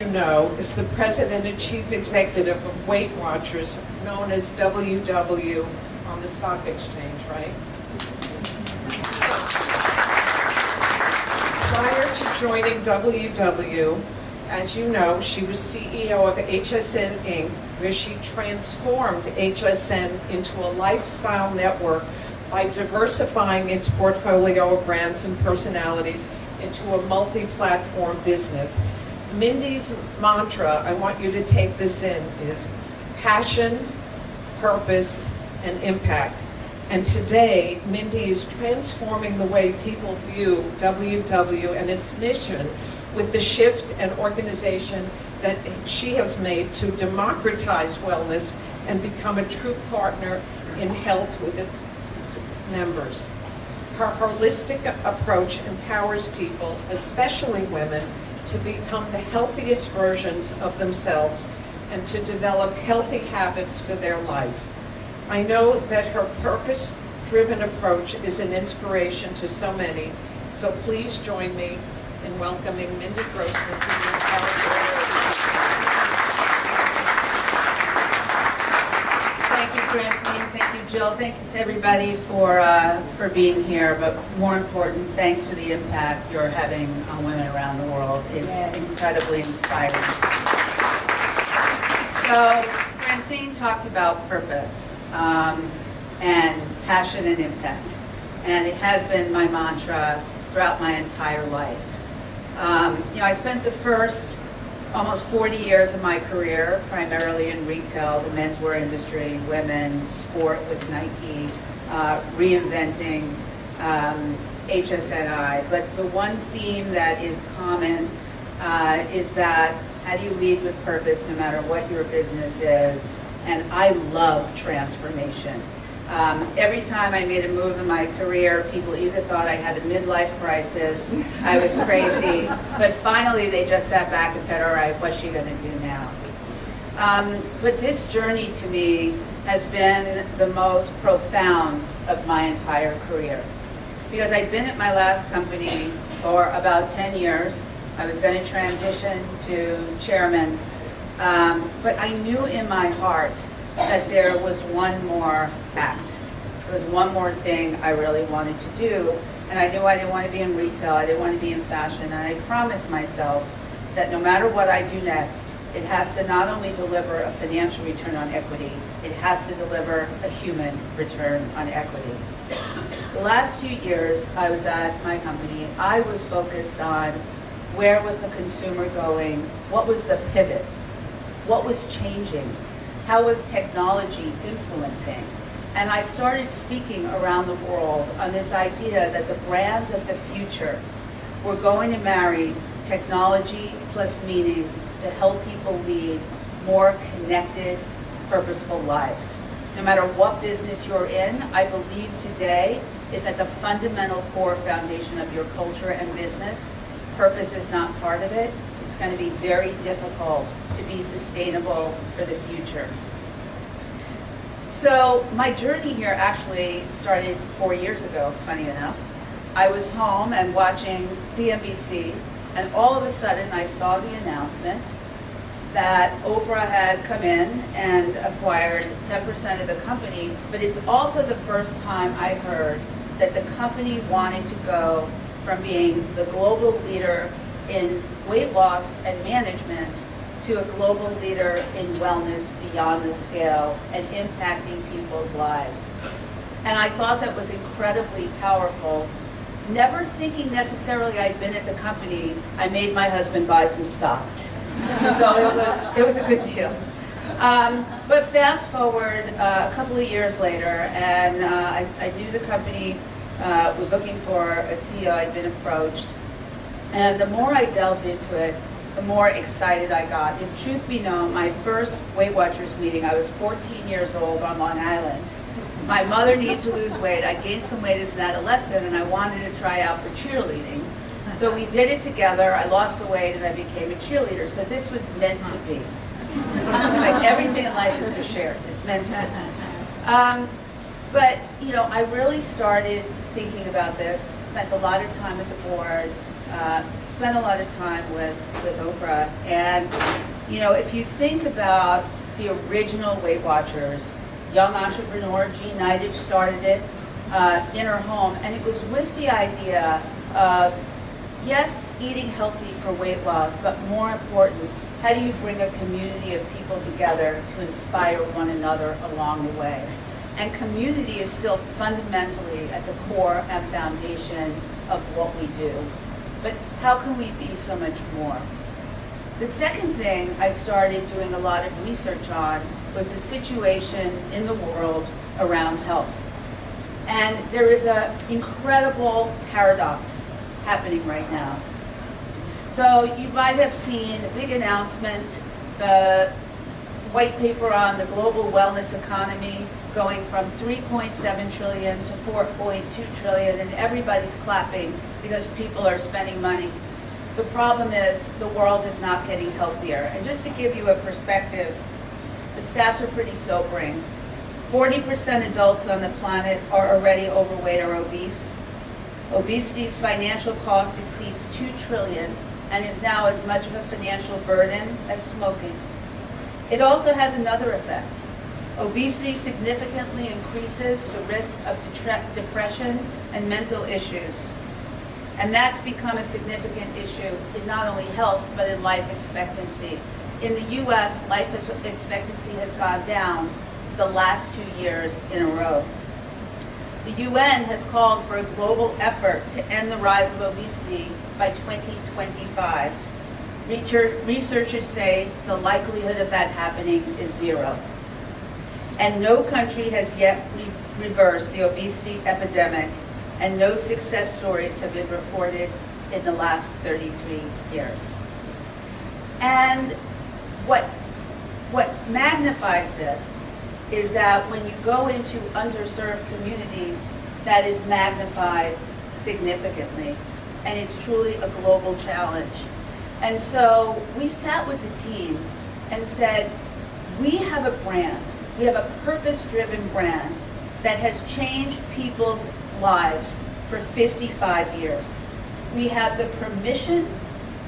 You know, is the president and chief executive of Weight Watchers, known as WW on the stock exchange, right? Prior to joining WW, as you know, she was CEO of HSN Inc., where she transformed HSN into a lifestyle network by diversifying its portfolio of brands and personalities into a multi-platform business. Mindy's mantra, I want you to take this in, is passion, purpose, and impact. And today, Mindy is transforming the way people view WW and its mission with the shift and organization that she has made to democratize wellness and become a true partner in health with its members. Her holistic approach empowers people, especially women, to become the healthiest versions of themselves and to develop healthy habits for their life. I know that her purpose-driven approach is an inspiration to so many, so please join me in welcoming Mindy Grossman to the Thank you, Francine. Thank you, Jill. Thanks everybody for being here. But more important, thanks for the impact you're having on women around the world. It's incredibly inspiring. So, Francine talked about purpose and passion and impact, and it has been my mantra throughout my entire life. I spent the first almost 40 years of my career, primarily in retail, the menswear industry, women's, sport with Nike, reinventing HSNI. But the one theme that is common is that how do you lead with purpose no matter what your business is? And I love transformation. Every time I made a move in my career, people either thought I had a midlife crisis, I was crazy, but finally they just sat back and said, all right, what's she going to do now? But this journey to me has been the most profound of my entire career. Because I'd been at my last company for about 10 years. I was going to transition to chairman, but I knew in my heart that there was one more act. There was one more thing I really wanted to do, and I knew I didn't want to be in retail, I didn't want to be in fashion, and I promised myself that no matter what I do next, it has to not only deliver a financial return on equity, it has to deliver a human return on equity. The last 2 years I was at my company, I was focused on where was the consumer going, what was the pivot, what was changing, how was technology influencing? And I started speaking around the world on this idea that the brands of the future were going to marry technology plus meaning to help people lead more connected, purposeful lives. No matter what business you're in, I believe today, if at the fundamental core foundation of your culture and business, purpose is not part of it, it's going to be very difficult to be sustainable for the future. So my journey here actually started 4 years ago, funny enough. I was home and watching CNBC, and all of a sudden I saw the announcement that Oprah had come in and acquired 10% of the company, but it's also the first time I heard that the company wanted to go from being the global leader in weight loss and management to a global leader in wellness beyond the scale and impacting people's lives. And I thought that was incredibly powerful. Never thinking necessarily I'd been at the company, I made my husband buy some stock. So it was a good deal. But fast forward a couple of years later, and I knew the company was looking for a CEO. I'd been approached. And the more I delved into it, the more excited I got. If truth be known, my first Weight Watchers meeting, I was 14 years old on Long Island. My mother needed to lose weight. I gained some weight as an adolescent, and I wanted to try out for cheerleading. So we did it together. I lost the weight, and I became a cheerleader. So this was meant to be. Like everything in life is for shared. It's meant to be. But I really started thinking about this. Spent a lot of time with the board. spent a lot of time with Oprah. And, you know, if you think about the original Weight Watchers, young entrepreneur, Jean Nidetch started it in her home. And it was with the idea of, yes, eating healthy for weight loss, but more important, how do you bring a community of people together to inspire one another along the way? And community is still fundamentally at the core and foundation of what we do. But how can we be so much more? The second thing I started doing a lot of research on was the situation in the world around health. And there is an incredible paradox happening right now. So you might have seen a big announcement, the white paper on the global wellness economy going from 3.7 trillion to 4.2 trillion, and everybody's clapping because people are spending money. The problem is the world is not getting healthier. And just to give you a perspective, the stats are pretty sobering. 40% adults on the planet are already overweight or obese. Obesity's financial cost exceeds 2 trillion and is now as much of a financial burden as smoking. It also has another effect. Obesity significantly increases the risk of depression and mental issues. And that's become a significant issue in not only health, but in life expectancy. In the US, life expectancy has gone down the last 2 years in a row. The UN has called for a global effort to end the rise of obesity by 2025. Researchers say the likelihood of that happening is 0. And no country has yet reversed the obesity epidemic, and no success stories have been reported in the last 33 years. And what magnifies this is that when you go into underserved communities, that is magnified significantly. And it's truly a global challenge. And so we sat with the team and said, we have a brand, we have a purpose-driven brand that has changed people's lives for 55 years. We have the permission,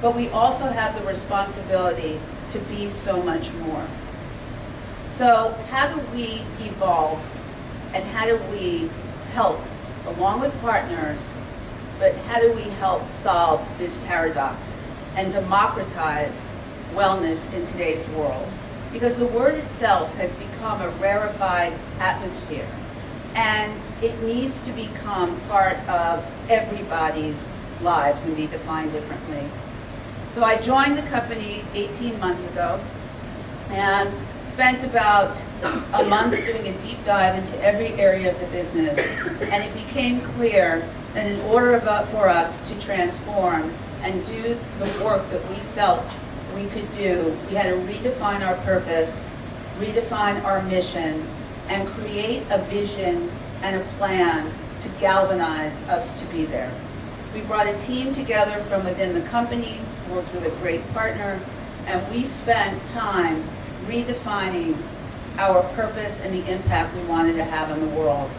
but we also have the responsibility to be so much more. So how do we evolve, and how do we help, along with partners, but how do we help solve this paradox and democratize wellness in today's world? Because the word itself has become a rarefied atmosphere, and it needs to become part of everybody's lives and be defined differently. So I joined the company 18 months ago and spent about a month doing a deep dive into every area of the business, and it became clear that in order for us to transform and do the work that we felt we could do, we had to redefine our purpose, redefine our mission, and create a vision and a plan to galvanize us to be there. We brought a team together from within the company, worked with a great partner, and we spent time redefining our purpose and the impact we wanted to have on the world.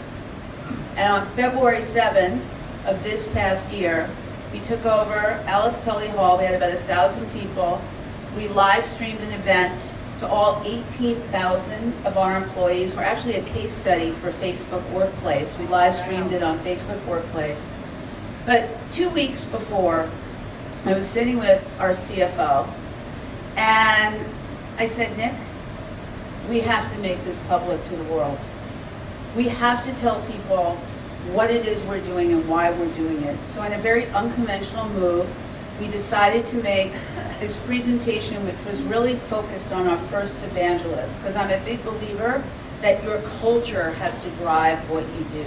And on February 7th of this past year, we took over Alice Tully Hall. We had about 1,000 people. We live streamed an event to all 18,000 of our employees. We're actually a case study for Facebook Workplace. We live streamed it on Facebook Workplace. But 2 weeks before, I was sitting with our CFO, and I said, Nick, we have to make this public to the world. We have to tell people what it is we're doing and why we're doing it. So in a very unconventional move, we decided to make this presentation, which was really focused on our first evangelist, because I'm a big believer that your culture has to drive what you do.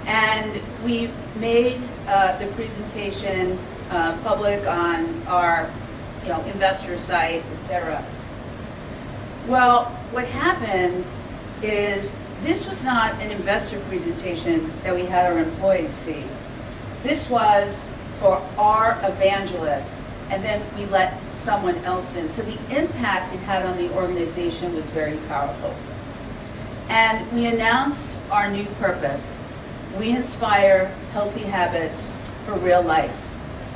And we made the presentation public on our investor site, etc. Well, what happened is this was not an investor presentation that we had our employees see. This was for our evangelists, and then we let someone else in. So the impact it had on the organization was very powerful. And we announced our new purpose. We inspire healthy habits for real life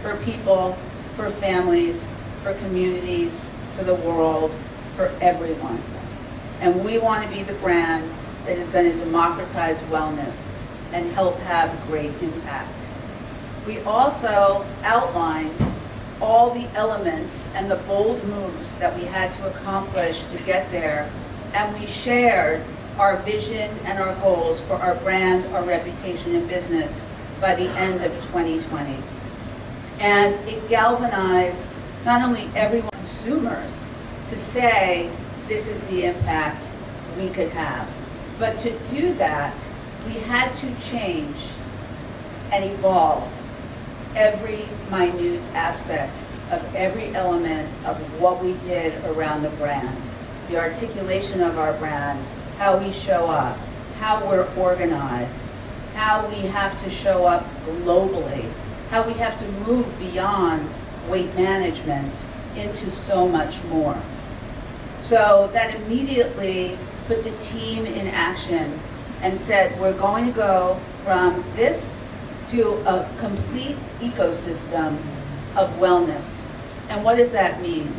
for people, for families, for communities, for the world, for everyone. And we want to be the brand that is going to democratize wellness and help have great impact. We also outlined all the elements and the bold moves that we had to accomplish to get there, and we shared our vision and our goals for our brand, our reputation in business by the end of 2020. And it galvanized not only everyone, consumers, to say this is the impact we could have. But to do that, we had to change and evolve every minute aspect of every element of what we did around the brand. The articulation of our brand, how we show up, how we're organized, how we have to show up globally, how we have to move beyond weight management into so much more. So that immediately put the team in action and said, we're going to go from this to a complete ecosystem of wellness. And what does that mean?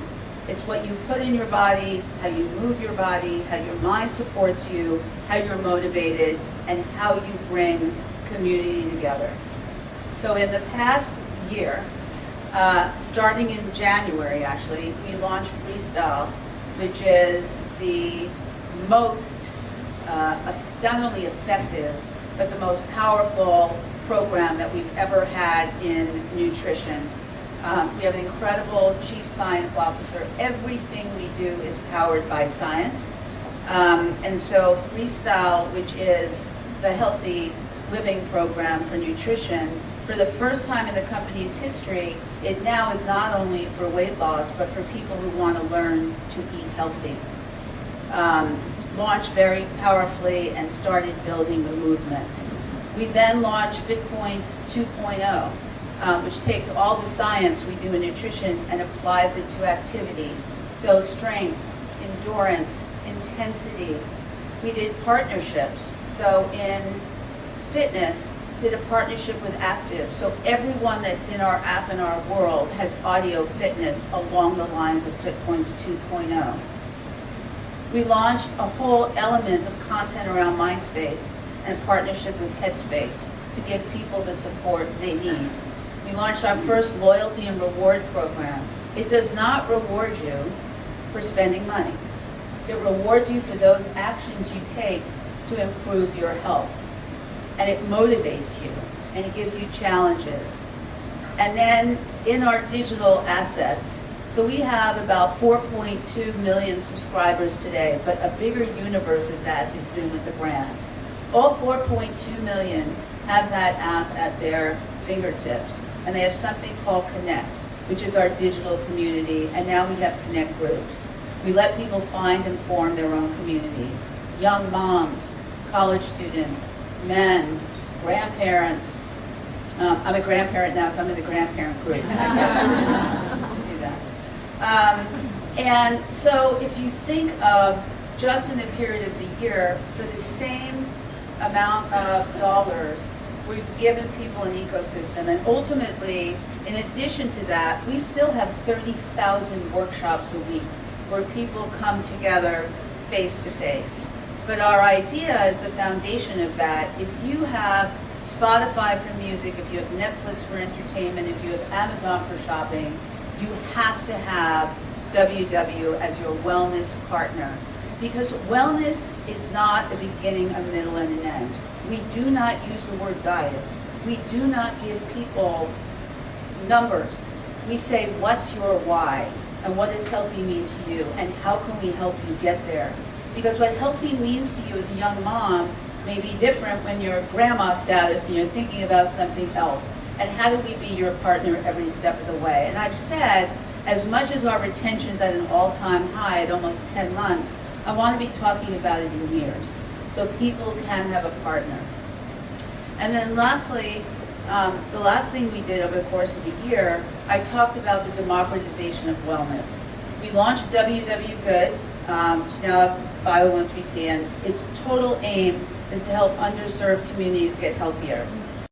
It's what you put in your body, how you move your body, how your mind supports you, how you're motivated, and how you bring community together. So in the past year, starting in January actually, we launched Freestyle, which is the most, not only effective, but the most powerful program that we've ever had in nutrition. We have an incredible chief science officer. Everything we do is powered by science. And so Freestyle, which is the healthy living program for nutrition, for the first time in the company's history, it now is not only for weight loss, but for people who want to learn to eat healthy. Launched very powerfully and started building the movement. We then launched FitPoints 2.0. Which takes all the science we do in nutrition and applies it to activity. So strength, endurance, intensity. We did partnerships. So in fitness, did a partnership with Active. So everyone that's in our app in our world has audio fitness along the lines of FitPoints 2.0. We launched a whole element of content around Mindspace and partnership with Headspace to give people the support they need. We launched our first loyalty and reward program. It does not reward you for spending money. It rewards you for those actions you take to improve your health. And it motivates you, and it gives you challenges. And then in our digital assets, so we have about 4.2 million subscribers today, but a bigger universe of that who's been with the brand. All 4.2 million have that app at their fingertips. And they have something called Connect, which is our digital community, and now we have Connect groups. We let people find and form their own communities. Young moms, college students, men, grandparents. I'm a grandparent now, so I'm in the grandparent group. And I get to do that. And so if you think of just in the period of the year, for the same amount of dollars, we've given people an ecosystem, and ultimately, in addition to that, we still have 30,000 workshops a week where people come together face to face. But our idea is the foundation of that. If you have Spotify for music, if you have Netflix for entertainment, if you have Amazon for shopping, you have to have WW as your wellness partner. Because wellness is not a beginning, a middle, and an end. We do not use the word diet. We do not give people numbers. We say, what's your why? And what does healthy mean to you? And how can we help you get there? Because what healthy means to you as a young mom may be different when you're grandma status and you're thinking about something else. And how do we be your partner every step of the way? And I've said, as much as our retention is at an all-time high at almost 10 months, I want to be talking about it in years, so people can have a partner. And then lastly, the last thing we did over the course of the year, I talked about the democratization of wellness. We launched WW Good, which now a 501(c), and its total aim is to help underserved communities get healthier.